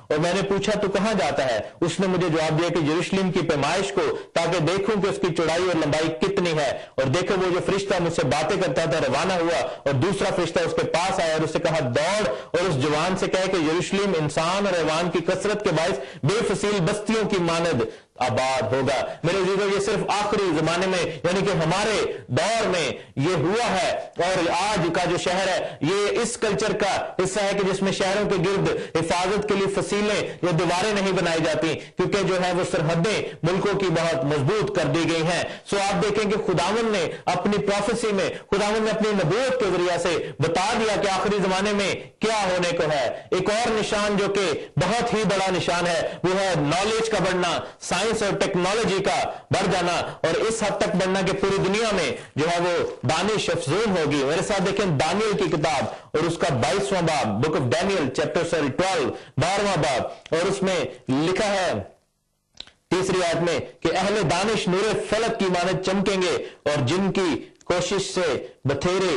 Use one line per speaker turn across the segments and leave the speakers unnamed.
اور میں نے پوچھا تو کہاں جاتا ہے؟ اس نے مجھے جواب دیا کہ یروشلم کی پیمائش کو، تاکہ دیکھوں کہ اس کی چوڑائی اور لمبائی کتنی ہے۔ اور دیکھو وہ جو فرشتہ مجھ سے باتیں کرتا تھا روانہ ہوا، اور دوسرا فرشتہ اس کے پاس آیا اور اس سے کہا دوڑ اور اس جوان سے کہے کہ یروشلم انسان اور حیوان کی کثرت کے باعث بے فصیل بستیوں کی مانند آباد ہوگا۔ میرے عزیزو، یہ صرف آخری زمانے میں یعنی کہ ہمارے دور میں یہ ہوا ہے، اور آج کا جو شہر ہے یہ اس کلچر کا حصہ ہے کہ جس میں شہروں کے گرد حفاظت کے لیے فصیلیں یا دیواریں نہیں بنائی جاتی، کیونکہ جو ہے وہ سرحدیں ملکوں کی بہت مضبوط کر دی گئی ہیں۔ سو آپ دیکھیں کہ خداوند نے اپنی پروفیسی میں، خداوند نے اپنی نبوت کے ذریعے سے بتا دیا کہ آخری زمانے میں کیا ہونے کو ہے۔ ایک اور نشان جو کہ بہت ہی بڑا نشان ہے وہ ہے نالج کا بڑھنا، سائنس اور ٹیکنالوجی کا بڑھ جانا، اور اس حد تک بڑھنا کہ پوری دنیا میں جو ہے وہ دانش افزون ہوگی۔ میرے ساتھ دیکھیں دانیل کی کتاب اور اس کا 22واں باب، بک آف ڈینیل چیپٹر 12، 12واں باب، اور اس میں لکھا ہے تیسری آیت میں کہ اہل دانش نور فلک کی مانند چمکیں گے، اور جن کی کوشش سے بتھیرے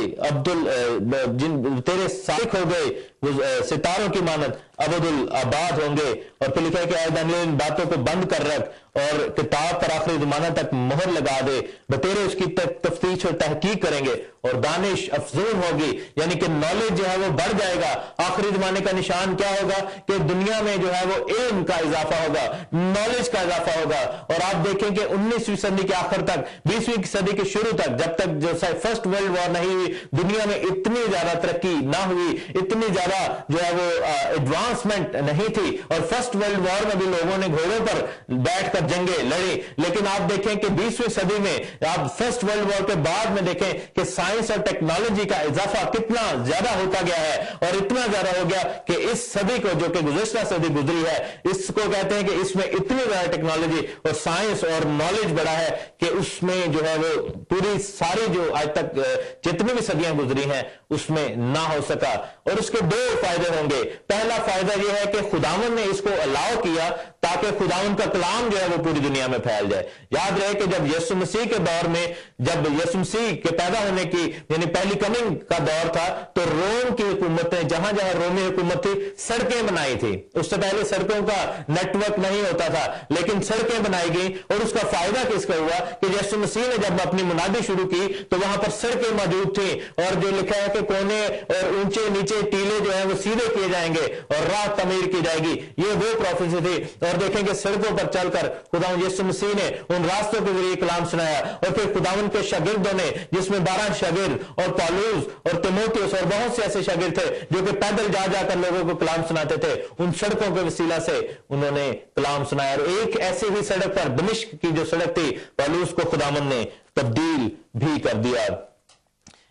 سالک ہو گئے وہ ستاروں کی مانند ابد الآباد ہوں گے۔ اور پھر لکھا ہے کہ اے دانیل ان باتوں کو بند کر رکھ اور کتاب پر آخری زمانہ تک مہر لگا دے، بتیرے اس کی تفتیش اور تحقیق کریں گے اور دانش افزون ہوگی، یعنی کہ نالج جو ہے وہ بڑھ جائے گا۔ آخری زمانے کا نشان کیا ہوگا کہ دنیا میں جو ہے وہ علم کا اضافہ ہوگا، نالج کا اضافہ ہوگا۔ اور آپ دیکھیں کہ 19ویں صدی کے آخر تک، 20ویں صدی کے شروع تک، جب تک جو فرسٹ ورلڈ وار نہیں ہوئی، دنیا میں اتنی زیادہ ترقی نہ ہوئی، اتنی زیادہ جو ہے وہ ایڈوانسمنٹ نہیں تھی، اور فرسٹ ورلڈ وار میں بھی لوگوں نے گھوڑوں پر بیٹھ کر جنگیں لڑی۔ لیکن آپ دیکھیں کہ 20ویں صدی میں، آپ فرسٹ ورلڈ وار کے بعد میں دیکھیں کہ سائنس اور ٹیکنالوجی کا اضافہ کتنا زیادہ ہوتا گیا ہے، اور اتنا زیادہ ہو گیا کہ اس صدی کو، جو کہ گزشتہ صدی گزری ہے، اس کو کہتے ہیں کہ اس میں اتنی زیادہ ٹیکنالوجی اور سائنس اور نالج بڑھا ہے کہ اس میں جو ہے وہ پوری ساری جو آج تک جتنی بھی صدیاں گزری ہیں اس میں نہ ہو سکا۔ اور اس کے دو فائدے ہوں گے۔ پہلا فائدہ یہ ہے کہ خداوند نے اس کو الاؤ کیا تاکہ خداوند کا کلام جو ہے وہ پوری دنیا میں پھیل جائے۔ یاد رہے کہ جب یسوع مسیح کے دور میں، جب یسوع مسیح کے پیدا ہونے کی یعنی پہلی کمنگ کا دور تھا، تو روم کی حکومت نے جہاں جہاں رومی حکومت تھی سڑکیں بنائی تھی۔ اس سے پہلے سڑکوں کا نیٹ ورک نہیں ہوتا تھا، لیکن سڑکیں بنائی گئی، اور اس کا فائدہ کس کا ہوا کہ یسوع مسیح نے جب اپنی منادی شروع کی تو وہاں پر سڑکیں موجود تھیں، اور جو لکھا ہے کہ کونے اور اونچے نیچے ٹیلے جو ہیں وہ سیدھے کیے جائیں گے اور راہ تعمیر کی جائے گی۔ یہ وہ پروفیسی تھی۔ اور دیکھیں کہ سڑکوں پر چل کر خداوند یسوع مسیح نے ان راستوں کے ذریعے کلام سنایا، اور پھر خداوند کے شاگردوں نے، جس میں 12 شاگرد اور پالوس اور تیموتھیوس اور بہت سے ایسے شاگرد تھے جو کہ پیدل جا جا کر لوگوں کو کلام سناتے تھے، ان سڑکوں کے وسیلہ سے انہوں نے کلام سنایا۔ اور ایک ایسی ہی سڑک پر، دمشق کی جو سڑک تھی، پالوس کو خداوند نے تبدیل بھی کر دیا۔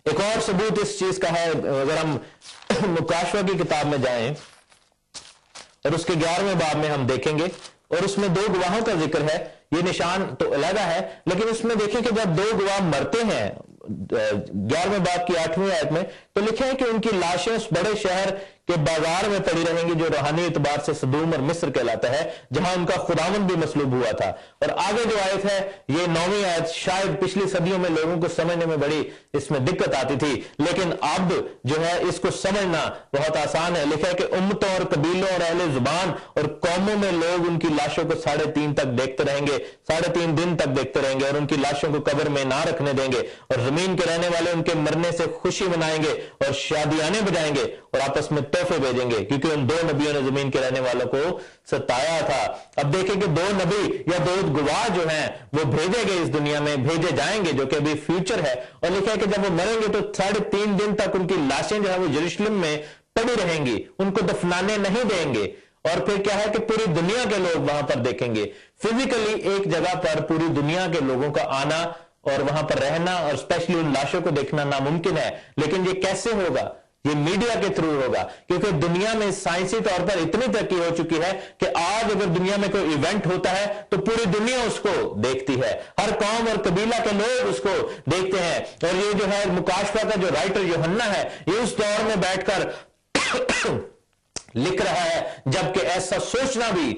ایک اور ثبوت اس چیز کا ہے، اگر ہم مکاشفہ کی کتاب میں جائیں اور اس کے 11ویں باب میں ہم دیکھیں گے، اور اس میں 2 گواہوں کا ذکر ہے۔ یہ نشان تو علیحدہ ہے، لیکن اس میں دیکھیں کہ جب 2 گواہ مرتے ہیں 11ویں باب کی 8ویں آیت میں، تو لکھے ہیں کہ ان کی لاشیں اس بڑے شہر کہ بازار میں پڑی رہیں گی جو روحانی اعتبار سے صدوم اور مصر کہلاتا ہے، جہاں ان کا خداوند بھی مصلوب ہوا تھا۔ اور آگے جو آیت ہے یہ 9ویں آیت، شاید پچھلی صدیوں میں لوگوں کو سمجھنے میں بڑی اس میں دقت آتی تھی، لیکن اب جو ہے اس کو سمجھنا بہت آسان ہے۔ لکھا ہے کہ امتوں اور قبیلوں اور اہل زبان اور قوموں میں لوگ ان کی لاشوں کو 3.5 تک دیکھتے رہیں گے، 3.5 دن تک دیکھتے رہیں گے، اور ان کی لاشوں کو قبر میں نہ رکھنے دیں گے، اور زمین کے رہنے والے ان کے مرنے سے خوشی منائیں گے اور شادیانے بجائیں گے اور آپس میں تحفے بھیجیں گے، کیونکہ ان 2 نبیوں نے زمین کے رہنے والوں کو ستایا تھا۔ اب دیکھیں کہ 2 نبی یا 2 گواہ جو ہیں وہ بھیجے گئے، اس دنیا میں بھیجے جائیں گے، جو کہ ابھی فیوچر ہے۔ اور لکھا ہے کہ جب وہ مریں گے تو 3.5 دن تک ان کی لاشیں جو ہے وہ یروشلم میں پڑی رہیں گی، ان کو دفنانے نہیں دیں گے۔ اور پھر کیا ہے کہ پوری دنیا کے لوگ وہاں پر دیکھیں گے، فزیکلی ایک جگہ پر پوری دنیا کے لوگوں کا آنا اور وہاں پر رہنا اور اسپیشلی ان لاشوں کو دیکھنا ناممکن ہے۔ لیکن یہ کیسے ہوگا؟ یہ میڈیا کے تھرو ہوگا، کیونکہ دنیا میں سائنسی طور پر اتنی ترقی ہو چکی ہے کہ آج اگر دنیا میں کوئی ایونٹ ہوتا ہے تو پوری دنیا اس کو دیکھتی ہے، ہر قوم اور قبیلہ کے لوگ اس کو دیکھتے ہیں۔ اور یہ جو ہے مکاشفہ کا جو رائٹر یوحنا ہے، یہ اس دور میں بیٹھ کر لکھ رہا ہے جبکہ ایسا سوچنا بھی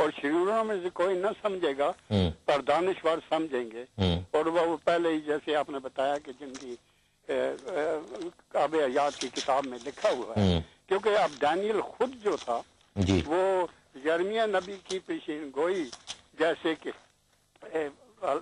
اور شروروں میں سے کوئی نہ سمجھے گا پر دانشور سمجھیں گے. اور وہ پہلے ہی جیسے آپ نے بتایا کہ جن کی آب حیات کی کتاب میں لکھا ہوا ہے, کیونکہ اب دانیل خود جو تھا وہ یرمیہ نبی کی پیشین گوئی جیسے کہ